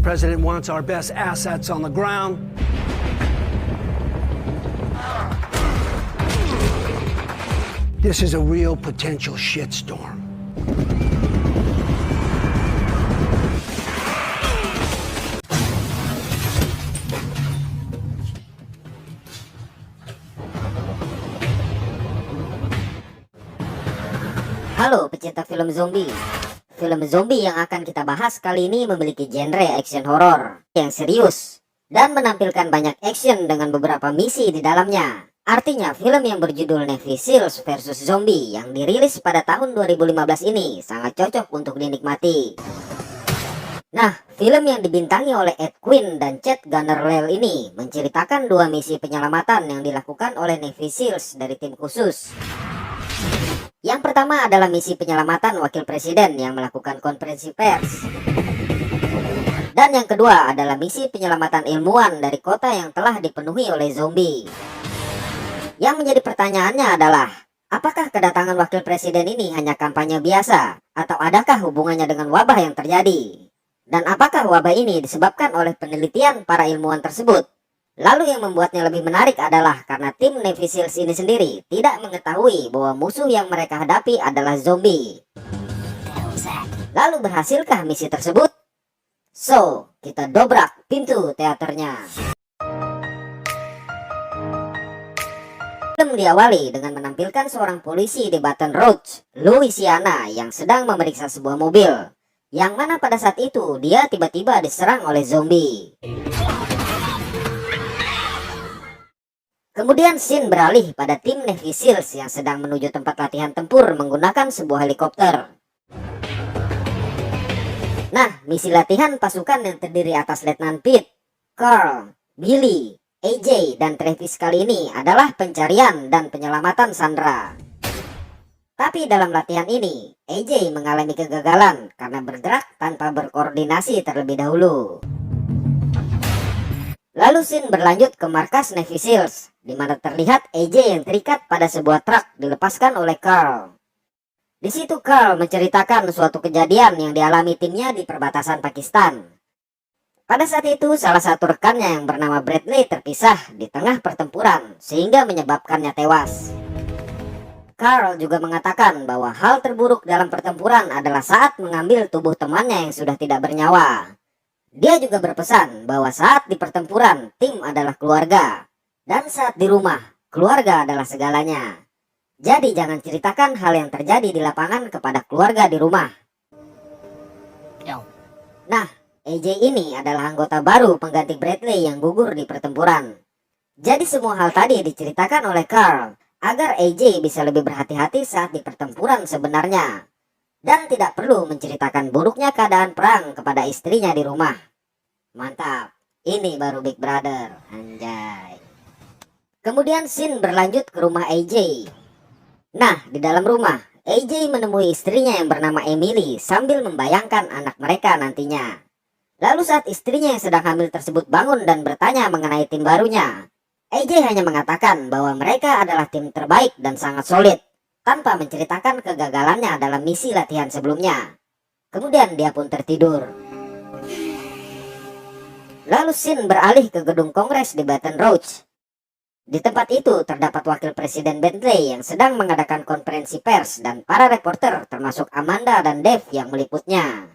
President wants our best assets on the ground. This is a real potential shitstorm. Halo pecinta film zombie. Film zombie yang akan kita bahas kali ini memiliki genre action horror yang serius dan menampilkan banyak action dengan beberapa misi di dalamnya. Artinya film yang berjudul Navy Seals vs Zombie yang dirilis pada tahun 2015 ini sangat cocok untuk dinikmati. Nah, film yang dibintangi oleh Ed Quinn dan Chad Gunnerlell ini menceritakan dua misi penyelamatan yang dilakukan oleh Navy Seals dari tim khusus. Yang pertama adalah misi penyelamatan wakil presiden yang melakukan konferensi pers. Dan yang kedua adalah misi penyelamatan ilmuwan dari kota yang telah dipenuhi oleh zombie. Yang menjadi pertanyaannya adalah, apakah kedatangan wakil presiden ini hanya kampanye biasa? Atau adakah hubungannya dengan wabah yang terjadi? Dan apakah wabah ini disebabkan oleh penelitian para ilmuwan tersebut? Lalu yang membuatnya lebih menarik adalah karena tim Navy Seals ini sendiri tidak mengetahui bahwa musuh yang mereka hadapi adalah zombie. Lalu berhasilkah misi tersebut? So, kita dobrak pintu teaternya. Film diawali dengan menampilkan seorang polisi di Baton Rouge, Louisiana yang sedang memeriksa sebuah mobil. Yang mana pada saat itu dia tiba-tiba diserang oleh zombie. Kemudian scene beralih pada tim Navy Seals yang sedang menuju tempat latihan tempur menggunakan sebuah helikopter. Nah, misi latihan pasukan yang terdiri atas Letnan Pete, Carl, Billy, AJ, dan Travis kali ini adalah pencarian dan penyelamatan Sandra. Tapi dalam latihan ini, AJ mengalami kegagalan karena bergerak tanpa berkoordinasi terlebih dahulu. Lalu scene berlanjut ke markas Navy Seals, di mana terlihat AJ yang terikat pada sebuah truk dilepaskan oleh Carl. Di situ Carl menceritakan suatu kejadian yang dialami timnya di perbatasan Pakistan. Pada saat itu salah satu rekannya yang bernama Bradley terpisah di tengah pertempuran sehingga menyebabkannya tewas. Carl juga mengatakan bahwa hal terburuk dalam pertempuran adalah saat mengambil tubuh temannya yang sudah tidak bernyawa. Dia juga berpesan bahwa saat di pertempuran, tim adalah keluarga. Dan saat di rumah, keluarga adalah segalanya. Jadi jangan ceritakan hal yang terjadi di lapangan kepada keluarga di rumah. Nah, AJ ini adalah anggota baru pengganti Bradley yang gugur di pertempuran. Jadi semua hal tadi diceritakan oleh Carl agar AJ bisa lebih berhati-hati saat di pertempuran sebenarnya. Dan tidak perlu menceritakan buruknya keadaan perang kepada istrinya di rumah. Mantap, ini baru Big Brother, anjay. Kemudian scene berlanjut ke rumah AJ. Nah, di dalam rumah, AJ menemui istrinya yang bernama Emily sambil membayangkan anak mereka nantinya. Lalu saat istrinya yang sedang hamil tersebut bangun dan bertanya mengenai tim barunya, AJ hanya mengatakan bahwa mereka adalah tim terbaik dan sangat solid, tanpa menceritakan kegagalannya dalam misi latihan sebelumnya. Kemudian dia pun tertidur. Lalu scene beralih ke gedung Kongres di Baton Rouge. Di tempat itu terdapat wakil presiden Bentley yang sedang mengadakan konferensi pers dan para reporter termasuk Amanda dan Dave yang meliputnya.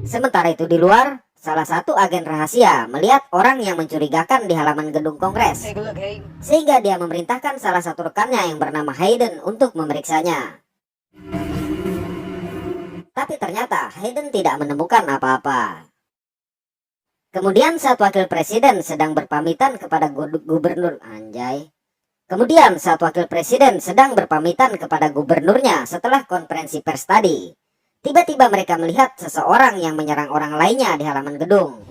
Sementara itu di luar, salah satu agen rahasia melihat orang yang mencurigakan di halaman gedung Kongres. Sehingga dia memerintahkan salah satu rekannya yang bernama Hayden untuk memeriksanya. Tapi ternyata Hayden tidak menemukan apa-apa. Kemudian saat wakil presiden sedang berpamitan kepada gubernur gubernurnya setelah konferensi pers tadi, tiba-tiba mereka melihat seseorang yang menyerang orang lainnya di halaman gedung.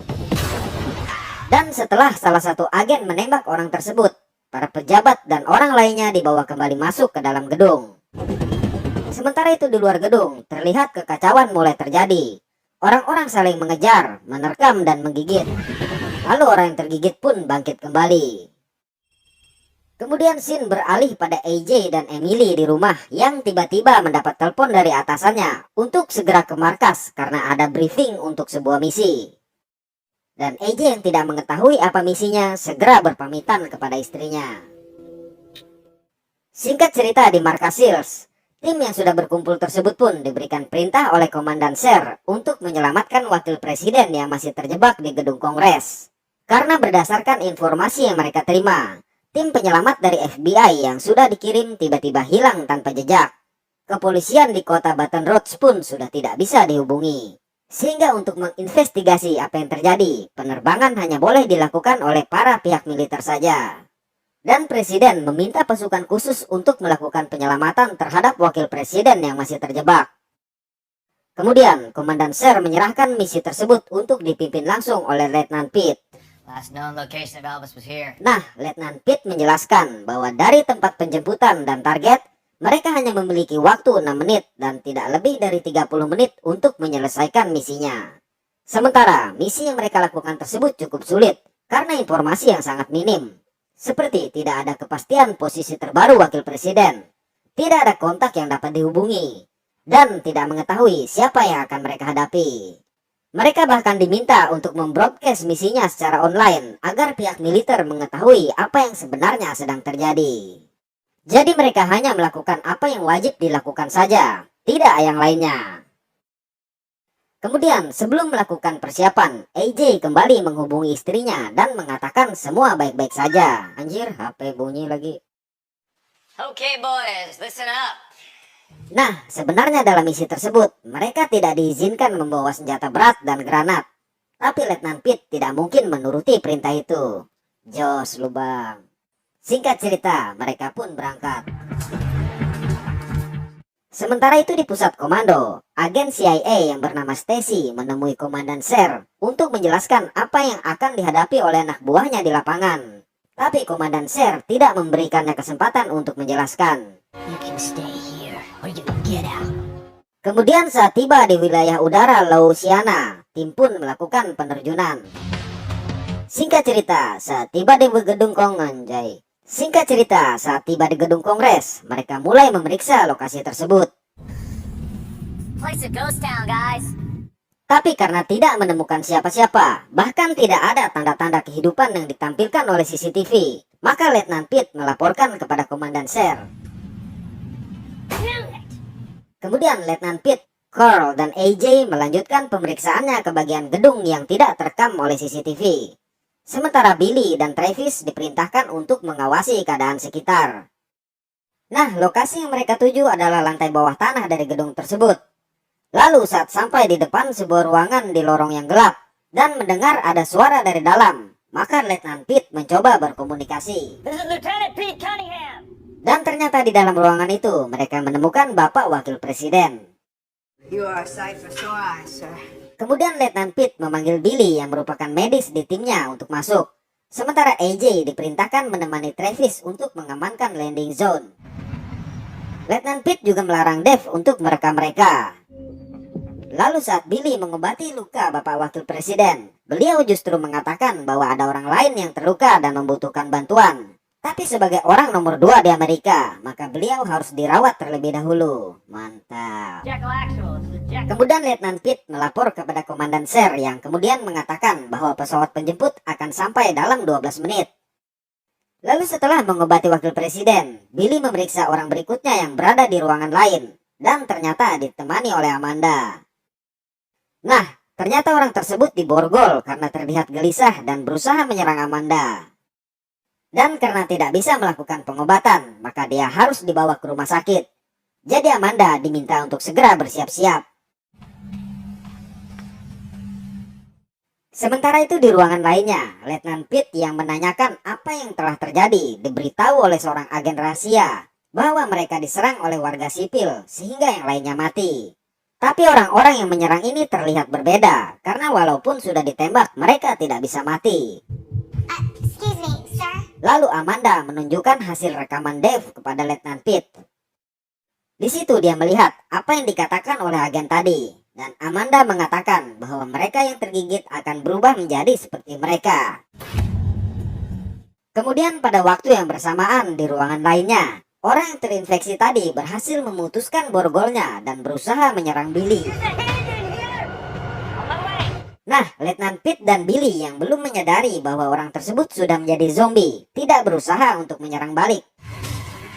Dan setelah salah satu agen menembak orang tersebut, para pejabat dan orang lainnya dibawa kembali masuk ke dalam gedung. Sementara itu di luar gedung, terlihat kekacauan mulai terjadi. Orang-orang saling mengejar, menerkam, dan menggigit. Lalu orang yang tergigit pun bangkit kembali. Kemudian scene beralih pada AJ dan Emily di rumah yang tiba-tiba mendapat telepon dari atasannya untuk segera ke markas karena ada briefing untuk sebuah misi. Dan AJ yang tidak mengetahui apa misinya segera berpamitan kepada istrinya. Singkat cerita, di markas SEALs, tim yang sudah berkumpul tersebut pun diberikan perintah oleh Komandan Sher untuk menyelamatkan wakil presiden yang masih terjebak di gedung Kongres. Karena berdasarkan informasi yang mereka terima, tim penyelamat dari FBI yang sudah dikirim tiba-tiba hilang tanpa jejak. Kepolisian di kota Baton Rouge pun sudah tidak bisa dihubungi. Sehingga untuk menginvestigasi apa yang terjadi, penerbangan hanya boleh dilakukan oleh para pihak militer saja. Dan presiden meminta pasukan khusus untuk melakukan penyelamatan terhadap wakil presiden yang masih terjebak. Kemudian, Komandan Sher menyerahkan misi tersebut untuk dipimpin langsung oleh Letnan Pitt. Last known location of Elvis was here. Nah, Letnan Pitt menjelaskan bahwa dari tempat penjemputan dan target, mereka hanya memiliki waktu 6 menit dan tidak lebih dari 30 menit untuk menyelesaikan misinya. Sementara, misi yang mereka lakukan tersebut cukup sulit karena informasi yang sangat minim. Seperti tidak ada kepastian posisi terbaru wakil presiden, tidak ada kontak yang dapat dihubungi, dan tidak mengetahui siapa yang akan mereka hadapi. Mereka bahkan diminta untuk membroadcast misinya secara online agar pihak militer mengetahui apa yang sebenarnya sedang terjadi. Jadi mereka hanya melakukan apa yang wajib dilakukan saja, tidak yang lainnya. Kemudian sebelum melakukan persiapan, AJ kembali menghubungi istrinya dan mengatakan semua baik-baik saja. Anjir, HP bunyi lagi. Okay, boys, listen up. Nah, sebenarnya dalam misi tersebut, mereka tidak diizinkan membawa senjata berat dan granat. Tapi Letnan Pitt tidak mungkin menuruti perintah itu. Jos lu bang. Singkat cerita, mereka pun berangkat. Sementara itu di pusat komando, agen CIA yang bernama Stacy menemui Komandan Sher untuk menjelaskan apa yang akan dihadapi oleh anak buahnya di lapangan. Tapi Komandan Sher tidak memberikannya kesempatan untuk menjelaskan. You can stay here or you can get out. Kemudian saat tiba di wilayah udara Louisiana, tim pun melakukan penerjunan. Singkat cerita, saat tiba di gedung gedung Kongres, mereka mulai memeriksa lokasi tersebut. Place a ghost town, guys. Tapi karena tidak menemukan siapa-siapa, bahkan tidak ada tanda-tanda kehidupan yang ditampilkan oleh CCTV, maka Letnan Pitt melaporkan kepada Komandan Sher. Kemudian Letnan Pitt, Carl, dan AJ melanjutkan pemeriksaannya ke bagian gedung yang tidak terekam oleh CCTV. Sementara Billy dan Travis diperintahkan untuk mengawasi keadaan sekitar. Nah, lokasi yang mereka tuju adalah lantai bawah tanah dari gedung tersebut. Lalu saat sampai di depan sebuah ruangan di lorong yang gelap dan mendengar ada suara dari dalam, maka Letnan Pitt mencoba berkomunikasi. This is Lieutenant Pete Cunningham. Dan ternyata di dalam ruangan itu mereka menemukan Bapak Wakil Presiden. You are a sight for sore eyes, sir. Kemudian Letnan Pitt memanggil Billy yang merupakan medis di timnya untuk masuk. Sementara AJ diperintahkan menemani Travis untuk mengamankan landing zone. Letnan Pitt juga melarang Dave untuk merekam mereka. Lalu saat Billy mengobati luka Bapak Wakil Presiden, beliau justru mengatakan bahwa ada orang lain yang terluka dan membutuhkan bantuan. Tapi sebagai orang nomor 2 di Amerika, maka beliau harus dirawat terlebih dahulu. Mantap. Jekyll Actual. This is Jekyll. Kemudian Letnan Pitt melapor kepada Komandan Sher yang kemudian mengatakan bahwa pesawat penjemput akan sampai dalam 12 menit. Lalu setelah mengobati Wakil Presiden, Billy memeriksa orang berikutnya yang berada di ruangan lain. Dan ternyata ditemani oleh Amanda. Nah, ternyata orang tersebut diborgol karena terlihat gelisah dan berusaha menyerang Amanda. Dan karena tidak bisa melakukan pengobatan, maka dia harus dibawa ke rumah sakit. Jadi Amanda diminta untuk segera bersiap-siap. Sementara itu di ruangan lainnya, Letnan Pitt yang menanyakan apa yang telah terjadi diberitahu oleh seorang agen rahasia bahwa mereka diserang oleh warga sipil sehingga yang lainnya mati. Tapi orang-orang yang menyerang ini terlihat berbeda karena walaupun sudah ditembak mereka tidak bisa mati. Excuse me, sir. Lalu Amanda menunjukkan hasil rekaman Dave kepada Letnan Pitt. Di situ dia melihat apa yang dikatakan oleh agen tadi, dan Amanda mengatakan bahwa mereka yang tergigit akan berubah menjadi seperti mereka. Kemudian pada waktu yang bersamaan di ruangan lainnya, orang yang terinfeksi tadi berhasil memutuskan borgolnya dan berusaha menyerang Billy. Nah, Letnan Pete dan Billy yang belum menyadari bahwa orang tersebut sudah menjadi zombie tidak berusaha untuk menyerang balik.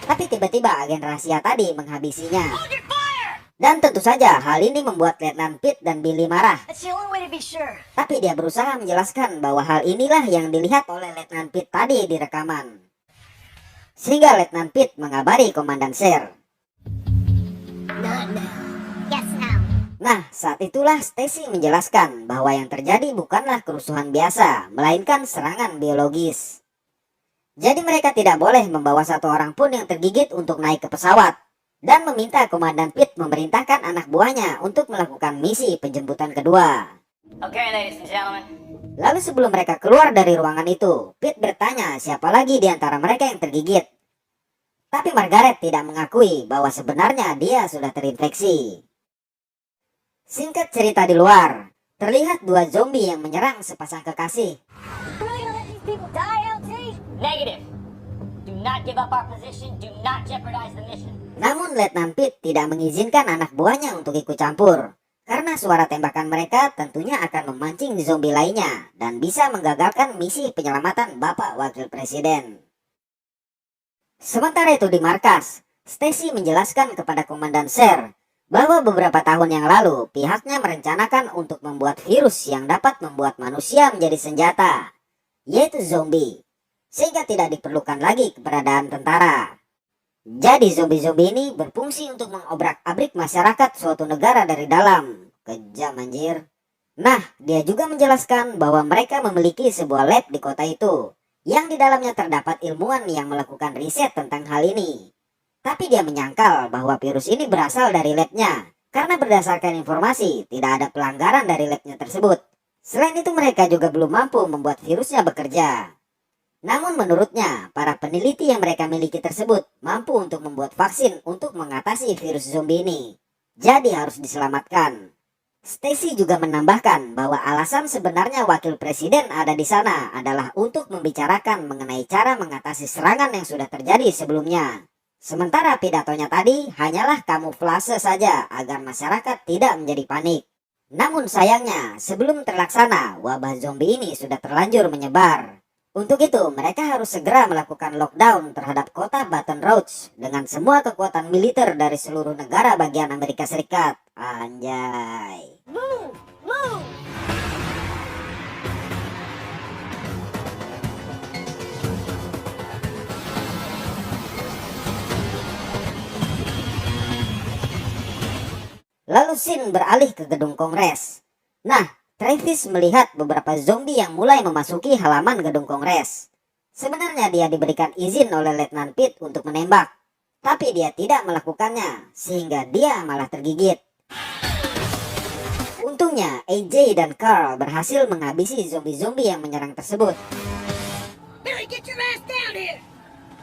Tapi tiba-tiba agen rahasia tadi menghabisinya. Dan tentu saja hal ini membuat Letnan Pete dan Billy marah. That's the only way to be sure. Tapi dia berusaha menjelaskan bahwa hal inilah yang dilihat oleh Letnan Pete tadi di rekaman. Sehingga Letnan Pete mengabari Komandan Sher. Not now. Yes, now. Nah, saat itulah Stacy menjelaskan bahwa yang terjadi bukanlah kerusuhan biasa, melainkan serangan biologis. Jadi mereka tidak boleh membawa satu orang pun yang tergigit untuk naik ke pesawat. Dan meminta Komandan Pete memerintahkan anak buahnya untuk melakukan misi penjemputan kedua. Okay, ladies and gentlemen. Lalu sebelum mereka keluar dari ruangan itu, Pete bertanya siapa lagi di antara mereka yang tergigit. Tapi Margaret tidak mengakui bahwa sebenarnya dia sudah terinfeksi. Singkat cerita di luar, terlihat dua zombie yang menyerang sepasang kekasih. Really gonna let these people die, LT? Negative. Do not give up our position. Do not jeopardize the mission. Namun Letnan Pete tidak mengizinkan anak buahnya untuk ikut campur. Karena suara tembakan mereka tentunya akan memancing zombie lainnya dan bisa menggagalkan misi penyelamatan Bapak Wakil Presiden. Sementara itu di markas, Stacy menjelaskan kepada Komandan Sher bahwa beberapa tahun yang lalu pihaknya merencanakan untuk membuat virus yang dapat membuat manusia menjadi senjata, yaitu zombie, sehingga tidak diperlukan lagi keberadaan tentara. Jadi zombie-zombie ini berfungsi untuk mengobrak-abrik masyarakat suatu negara dari dalam. Kejam anjir. Nah, dia juga menjelaskan bahwa mereka memiliki sebuah lab di kota itu, yang di dalamnya terdapat ilmuwan yang melakukan riset tentang hal ini. Tapi dia menyangkal bahwa virus ini berasal dari labnya, karena berdasarkan informasi tidak ada pelanggaran dari labnya tersebut. Selain itu mereka juga belum mampu membuat virusnya bekerja. Namun menurutnya, para peneliti yang mereka miliki tersebut mampu untuk membuat vaksin untuk mengatasi virus zombie ini. Jadi harus diselamatkan. Stacy juga menambahkan bahwa alasan sebenarnya wakil presiden ada di sana adalah untuk membicarakan mengenai cara mengatasi serangan yang sudah terjadi sebelumnya. Sementara pidatonya tadi hanyalah kamuflase saja agar masyarakat tidak menjadi panik. Namun sayangnya, sebelum terlaksana, wabah zombie ini sudah terlanjur menyebar. Untuk itu, mereka harus segera melakukan lockdown terhadap kota Baton Rouge dengan semua kekuatan militer dari seluruh negara bagian Amerika Serikat. Anjay. Move! Move! Lalu Sin beralih ke gedung Kongres. Nah, Travis melihat beberapa zombie yang mulai memasuki halaman gedung Kongres. Sebenarnya dia diberikan izin oleh Letnan Pete untuk menembak, tapi dia tidak melakukannya, sehingga dia malah tergigit. Untungnya, AJ dan Carl berhasil menghabisi zombie-zombie yang menyerang tersebut. Billy, get your ass down here!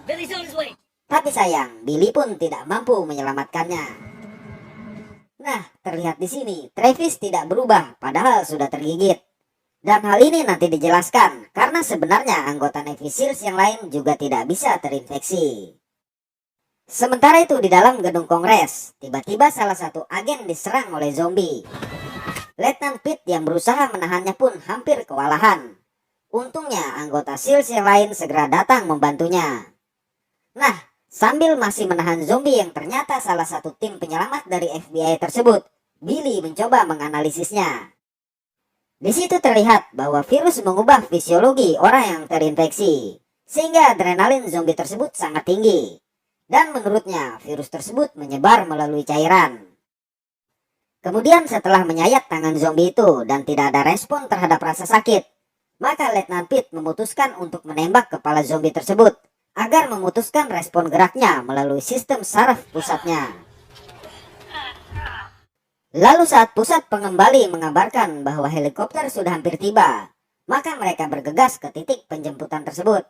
Billy's on his way. Tapi sayang, Billy pun tidak mampu menyelamatkannya. Nah, terlihat di sini, Travis tidak berubah padahal sudah tergigit. Dan hal ini nanti dijelaskan, karena sebenarnya anggota Navy Seals yang lain juga tidak bisa terinfeksi. Sementara itu di dalam gedung Kongres, tiba-tiba salah satu agen diserang oleh zombie. Letnan Pete yang berusaha menahannya pun hampir kewalahan. Untungnya anggota Seals yang lain segera datang membantunya. Nah, sambil masih menahan zombie yang ternyata salah satu tim penyelamat dari FBI tersebut, Billy mencoba menganalisisnya. Di situ terlihat bahwa virus mengubah fisiologi orang yang terinfeksi, sehingga adrenalin zombie tersebut sangat tinggi. Dan menurutnya, virus tersebut menyebar melalui cairan. Kemudian setelah menyayat tangan zombie itu dan tidak ada respon terhadap rasa sakit, maka Letnan Pete memutuskan untuk menembak kepala zombie tersebut, agar memutuskan respon geraknya melalui sistem saraf pusatnya. Lalu saat pusat pengembali mengabarkan bahwa helikopter sudah hampir tiba, maka mereka bergegas ke titik penjemputan tersebut.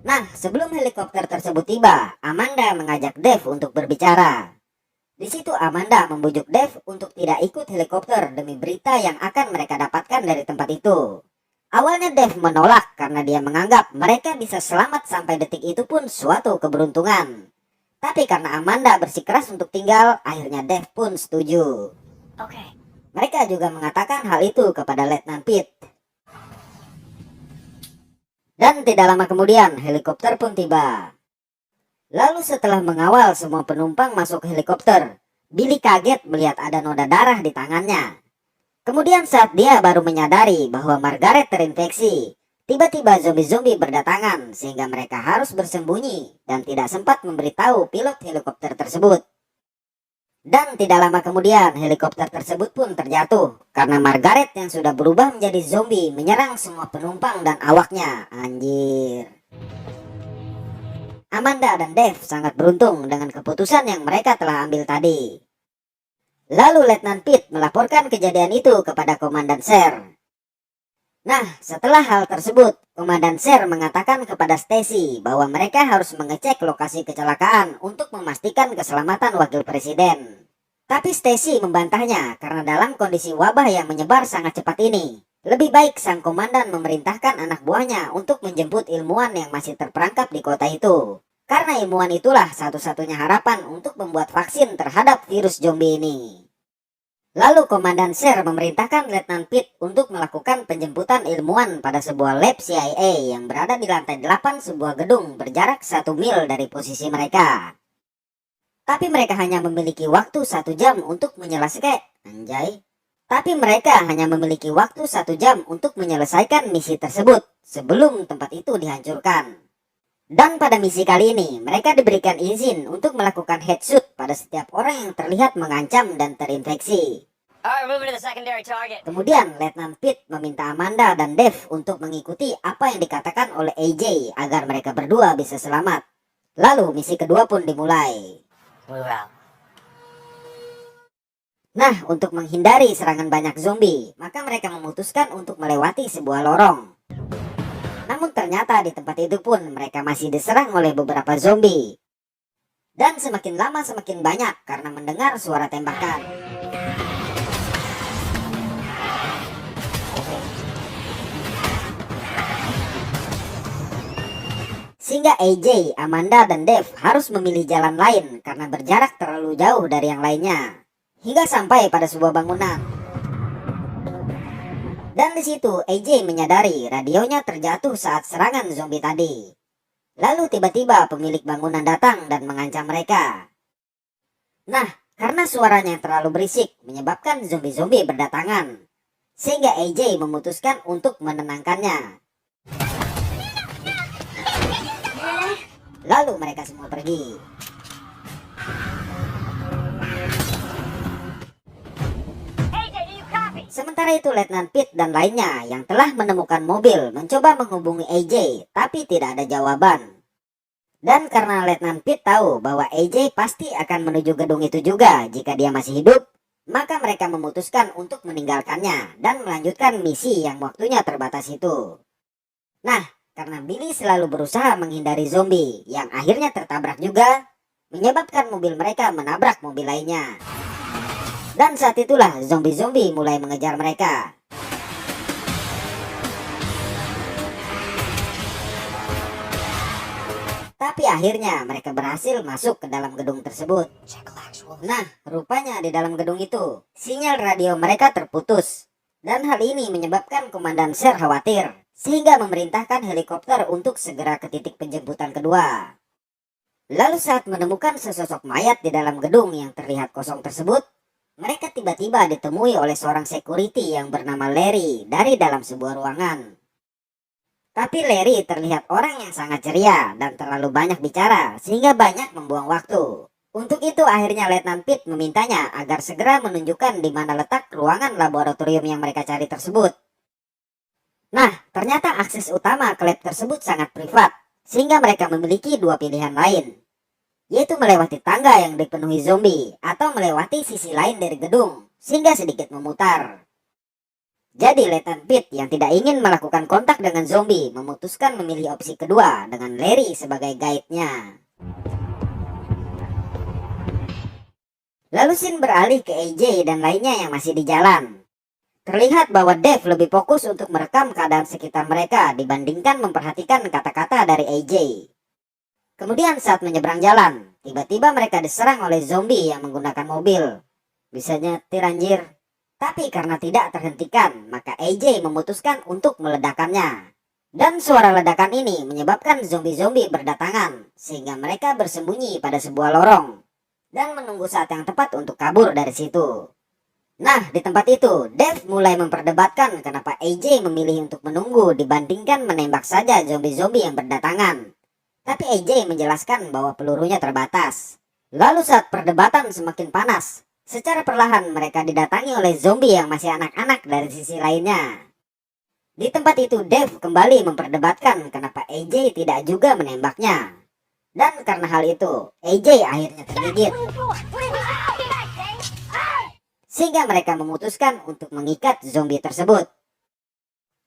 Nah, sebelum helikopter tersebut tiba, Amanda mengajak Dave untuk berbicara. Di situ Amanda membujuk Dave untuk tidak ikut helikopter demi berita yang akan mereka dapatkan dari tempat itu. Awalnya Dave menolak karena dia menganggap mereka bisa selamat sampai detik itu pun suatu keberuntungan. Tapi karena Amanda bersikeras untuk tinggal, akhirnya Dave pun setuju. Okay, Mereka juga mengatakan hal itu kepada Letnan Pitt. Dan tidak lama kemudian helikopter pun tiba. Lalu setelah mengawal semua penumpang masuk helikopter, Billy kaget melihat ada noda darah di tangannya. Kemudian saat dia baru menyadari bahwa Margaret terinfeksi, tiba-tiba zombie-zombie berdatangan sehingga mereka harus bersembunyi dan tidak sempat memberitahu pilot helikopter tersebut. Dan tidak lama kemudian helikopter tersebut pun terjatuh karena Margaret yang sudah berubah menjadi zombie menyerang semua penumpang dan awaknya. Anjir. Amanda dan Dave sangat beruntung dengan keputusan yang mereka telah ambil tadi. Lalu Letnan Pitt melaporkan kejadian itu kepada Komandan Sher. Nah, setelah hal tersebut, Komandan Sher mengatakan kepada Stacy bahwa mereka harus mengecek lokasi kecelakaan untuk memastikan keselamatan wakil presiden. Tapi Stacy membantahnya karena dalam kondisi wabah yang menyebar sangat cepat ini, lebih baik sang komandan memerintahkan anak buahnya untuk menjemput ilmuwan yang masih terperangkap di kota itu. Karena ilmuwan itulah satu-satunya harapan untuk membuat vaksin terhadap virus zombie ini. Lalu Komandan Sher memerintahkan Letnan Pitt untuk melakukan penjemputan ilmuwan pada sebuah lab CIA yang berada di lantai 8 sebuah gedung berjarak 1 mil dari posisi mereka. Tapi mereka hanya memiliki waktu 1 jam untuk menyelesaikan misi tersebut sebelum tempat itu dihancurkan. Dan pada misi kali ini, mereka diberikan izin untuk melakukan headshot pada setiap orang yang terlihat mengancam dan terinfeksi. Alright, moving to the secondary target. Kemudian, Letnan Pitt meminta Amanda dan Dave untuk mengikuti apa yang dikatakan oleh AJ agar mereka berdua bisa selamat. Lalu, misi kedua pun dimulai. Move out. Nah, untuk menghindari serangan banyak zombie, maka mereka memutuskan untuk melewati sebuah lorong. Namun ternyata di tempat itu pun mereka masih diserang oleh beberapa zombie. Dan semakin lama semakin banyak karena mendengar suara tembakan. Sehingga AJ, Amanda, dan Dave harus memilih jalan lain karena berjarak terlalu jauh dari yang lainnya. Hingga sampai pada sebuah bangunan. Dan di situ AJ menyadari radionya terjatuh saat serangan zombie tadi. Lalu tiba-tiba pemilik bangunan datang dan mengancam mereka. Nah, karena suaranya yang terlalu berisik menyebabkan zombie-zombie berdatangan. Sehingga AJ memutuskan untuk menenangkannya. Lalu mereka semua pergi. Sementara itu Letnan Pitt dan lainnya yang telah menemukan mobil mencoba menghubungi AJ, tapi tidak ada jawaban. Dan karena Letnan Pitt tahu bahwa AJ pasti akan menuju gedung itu juga jika dia masih hidup, maka mereka memutuskan untuk meninggalkannya dan melanjutkan misi yang waktunya terbatas itu. Nah, karena Billy selalu berusaha menghindari zombie yang akhirnya tertabrak juga, menyebabkan mobil mereka menabrak mobil lainnya. Dan saat itulah zombie-zombie mulai mengejar mereka. Tapi akhirnya mereka berhasil masuk ke dalam gedung tersebut. Nah, rupanya di dalam gedung itu, sinyal radio mereka terputus. Dan hal ini menyebabkan Komandan Sher khawatir, sehingga memerintahkan helikopter untuk segera ke titik penjemputan kedua. Lalu saat menemukan sesosok mayat di dalam gedung yang terlihat kosong tersebut, mereka tiba-tiba ditemui oleh seorang security yang bernama Larry dari dalam sebuah ruangan. Tapi Larry terlihat orang yang sangat ceria dan terlalu banyak bicara sehingga banyak membuang waktu. Untuk itu akhirnya Letnan Pitt memintanya agar segera menunjukkan di mana letak ruangan laboratorium yang mereka cari tersebut. Nah, ternyata akses utama ke lab tersebut sangat privat, sehingga mereka memiliki 2 pilihan lain. Yaitu melewati tangga yang dipenuhi zombie atau melewati sisi lain dari gedung sehingga sedikit memutar. Jadi Letnan Pitt yang tidak ingin melakukan kontak dengan zombie memutuskan memilih opsi kedua dengan Larry sebagai guide-nya. Lalu scene beralih ke AJ dan lainnya yang masih di jalan. Terlihat bahwa Dave lebih fokus untuk merekam keadaan sekitar mereka dibandingkan memperhatikan kata-kata dari AJ. Kemudian saat menyeberang jalan, tiba-tiba mereka diserang oleh zombie yang menggunakan mobil. Bisa nyetir anjir. Tapi karena tidak terhentikan, maka AJ memutuskan untuk meledakkannya. Dan suara ledakan ini menyebabkan zombie-zombie berdatangan, sehingga mereka bersembunyi pada sebuah lorong dan menunggu saat yang tepat untuk kabur dari situ. Nah, di tempat itu, Dave mulai memperdebatkan kenapa AJ memilih untuk menunggu dibandingkan menembak saja zombie-zombie yang berdatangan. Tapi AJ menjelaskan bahwa pelurunya terbatas. Lalu saat perdebatan semakin panas, secara perlahan mereka didatangi oleh zombie yang masih anak-anak dari sisi lainnya. Di tempat itu Dave kembali memperdebatkan kenapa AJ tidak juga menembaknya. Dan karena hal itu, AJ akhirnya tergigit. Sehingga mereka memutuskan untuk mengikat zombie tersebut.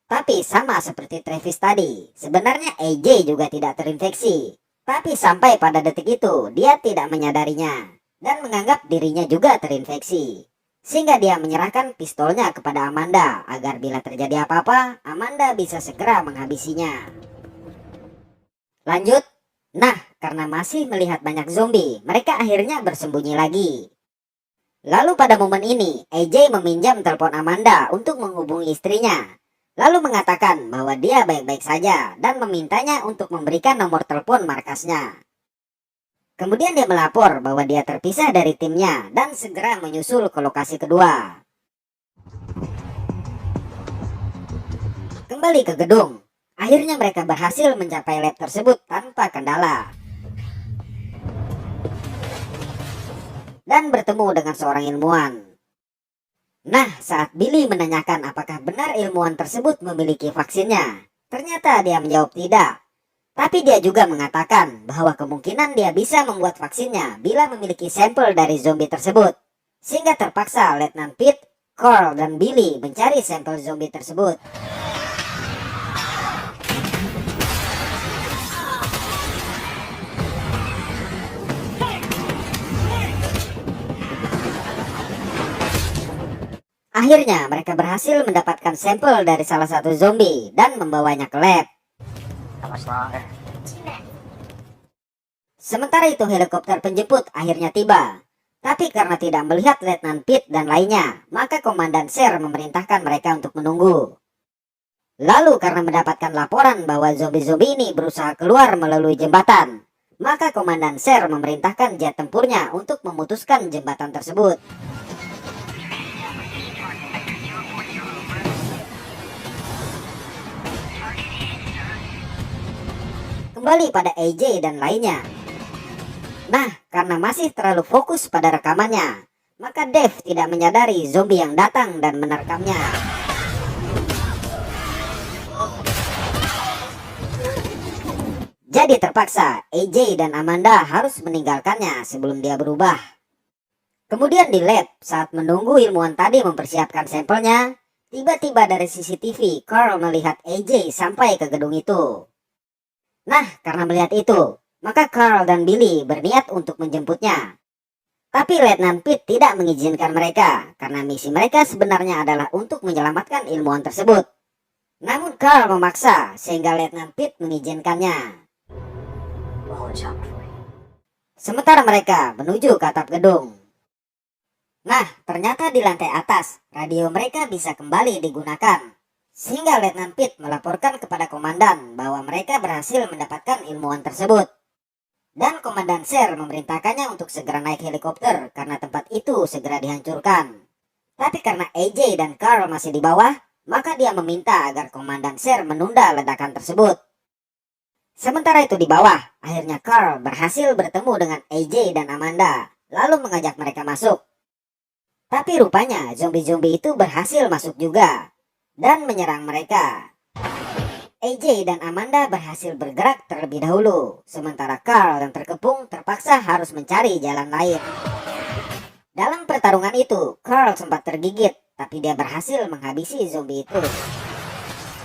Tapi sama seperti Travis tadi, sebenarnya AJ juga tidak terinfeksi. Tapi sampai pada detik itu, dia tidak menyadarinya dan menganggap dirinya juga terinfeksi. Sehingga dia menyerahkan pistolnya kepada Amanda agar bila terjadi apa-apa, Amanda bisa segera menghabisinya. Lanjut. Nah, karena masih melihat banyak zombie, mereka akhirnya bersembunyi lagi. Lalu pada momen ini, AJ meminjam telepon Amanda untuk menghubungi istrinya. Lalu mengatakan bahwa dia baik-baik saja dan memintanya untuk memberikan nomor telepon markasnya. Kemudian dia melapor bahwa dia terpisah dari timnya dan segera menyusul ke lokasi kedua. Kembali ke gedung, akhirnya mereka berhasil mencapai lab tersebut tanpa kendala. Dan bertemu dengan seorang ilmuwan. Nah, saat Billy menanyakan apakah benar ilmuwan tersebut memiliki vaksinnya, ternyata dia menjawab tidak. Tapi dia juga mengatakan bahwa kemungkinan dia bisa membuat vaksinnya bila memiliki sampel dari zombie tersebut. Sehingga terpaksa Letnan Pete, Carl, dan Billy mencari sampel zombie tersebut. Akhirnya mereka berhasil mendapatkan sampel dari salah satu zombie dan membawanya ke lab. Sementara itu helikopter penjemput akhirnya tiba. Tapi karena tidak melihat Letnan Pete dan lainnya, maka Komandan Sher memerintahkan mereka untuk menunggu. Lalu karena mendapatkan laporan bahwa zombie-zombie ini berusaha keluar melalui jembatan, maka Komandan Sher memerintahkan jet tempurnya untuk memutuskan jembatan tersebut. Kembali pada AJ dan lainnya. Nah, karena masih terlalu fokus pada rekamannya, maka Dave tidak menyadari zombie yang datang dan menerekamnya. Jadi terpaksa AJ dan Amanda harus meninggalkannya sebelum dia berubah. Kemudian di lab, saat menunggu ilmuwan tadi mempersiapkan sampelnya, tiba-tiba dari CCTV Carl melihat AJ sampai ke gedung itu. Nah, karena melihat itu, maka Carl dan Billy berniat untuk menjemputnya. Tapi Letnan Pete tidak mengizinkan mereka, karena misi mereka sebenarnya adalah untuk menyelamatkan ilmuwan tersebut. Namun Carl memaksa, sehingga Letnan Pete mengizinkannya. Sementara mereka menuju ke atap gedung. Nah, ternyata di lantai atas, radio mereka bisa kembali digunakan. Sehingga Letnan Pete melaporkan kepada komandan bahwa mereka berhasil mendapatkan ilmuwan tersebut. Dan Komandan Sher memerintahkannya untuk segera naik helikopter karena tempat itu segera dihancurkan. Tapi karena AJ dan Carl masih di bawah, maka dia meminta agar Komandan Sher menunda ledakan tersebut. Sementara itu di bawah, akhirnya Carl berhasil bertemu dengan AJ dan Amanda, lalu mengajak mereka masuk. Tapi rupanya zombie-zombie itu berhasil masuk juga dan menyerang mereka. AJ dan Amanda berhasil bergerak terlebih dahulu, sementara Carl yang terkepung terpaksa harus mencari jalan lain. Dalam pertarungan itu, Carl sempat tergigit, tapi dia berhasil menghabisi zombie itu.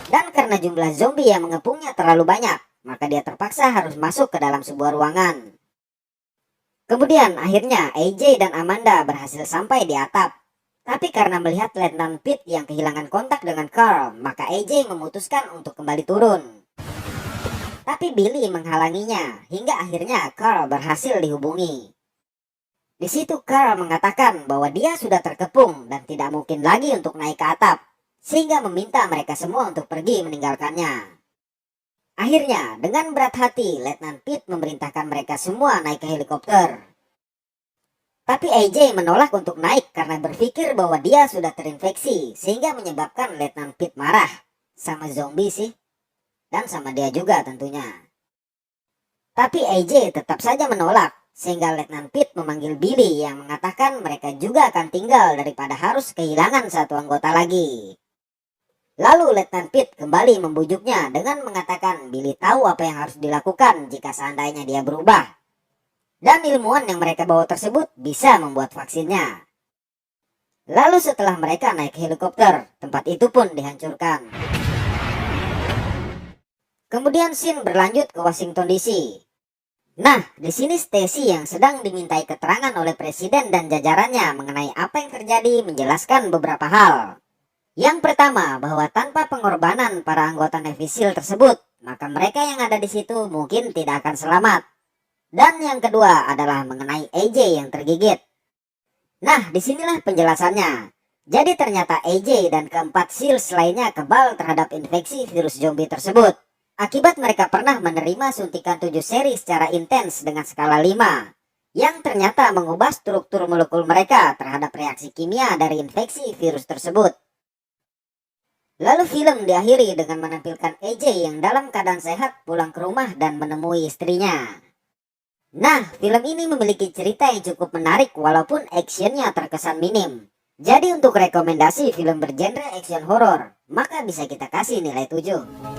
Dan karena jumlah zombie yang mengepungnya terlalu banyak, maka dia terpaksa harus masuk ke dalam sebuah ruangan. Kemudian akhirnya AJ dan Amanda berhasil sampai di atap. Tapi karena melihat Letnan Pete yang kehilangan kontak dengan Carl, maka AJ memutuskan untuk kembali turun. Tapi Billy menghalanginya, hingga akhirnya Carl berhasil dihubungi. Di situ Carl mengatakan bahwa dia sudah terkepung dan tidak mungkin lagi untuk naik ke atap, sehingga meminta mereka semua untuk pergi meninggalkannya. Akhirnya, dengan berat hati, Letnan Pitt memerintahkan mereka semua naik ke helikopter. Tapi AJ menolak untuk naik karena berpikir bahwa dia sudah terinfeksi, sehingga menyebabkan Letnan Pitt marah. Sama zombie sih, dan sama dia juga tentunya. Tapi AJ tetap saja menolak, sehingga Letnan Pitt memanggil Billy yang mengatakan mereka juga akan tinggal daripada harus kehilangan satu anggota lagi. Lalu Letnan Pitt kembali membujuknya dengan mengatakan Billy tahu apa yang harus dilakukan jika seandainya dia berubah. Dan ilmuwan yang mereka bawa tersebut bisa membuat vaksinnya. Lalu setelah mereka naik helikopter, tempat itu pun dihancurkan. Kemudian scene berlanjut ke Washington DC. Nah, di sini Stacy yang sedang dimintai keterangan oleh presiden dan jajarannya mengenai apa yang terjadi menjelaskan beberapa hal. Yang pertama, bahwa tanpa pengorbanan para anggota Navy SEAL tersebut, maka mereka yang ada di situ mungkin tidak akan selamat. Dan yang kedua adalah mengenai AJ yang tergigit. Nah, disinilah penjelasannya. Jadi ternyata AJ dan keempat SEALs lainnya kebal terhadap infeksi virus zombie tersebut. Akibat mereka pernah menerima suntikan 7 seri secara intens dengan skala 5, yang ternyata mengubah struktur molekul mereka terhadap reaksi kimia dari infeksi virus tersebut. Lalu film diakhiri dengan menampilkan AJ yang dalam keadaan sehat pulang ke rumah dan menemui istrinya. Nah, film ini memiliki cerita yang cukup menarik walaupun actionnya terkesan minim. Jadi untuk rekomendasi film bergenre action horror, maka bisa kita kasih nilai 7.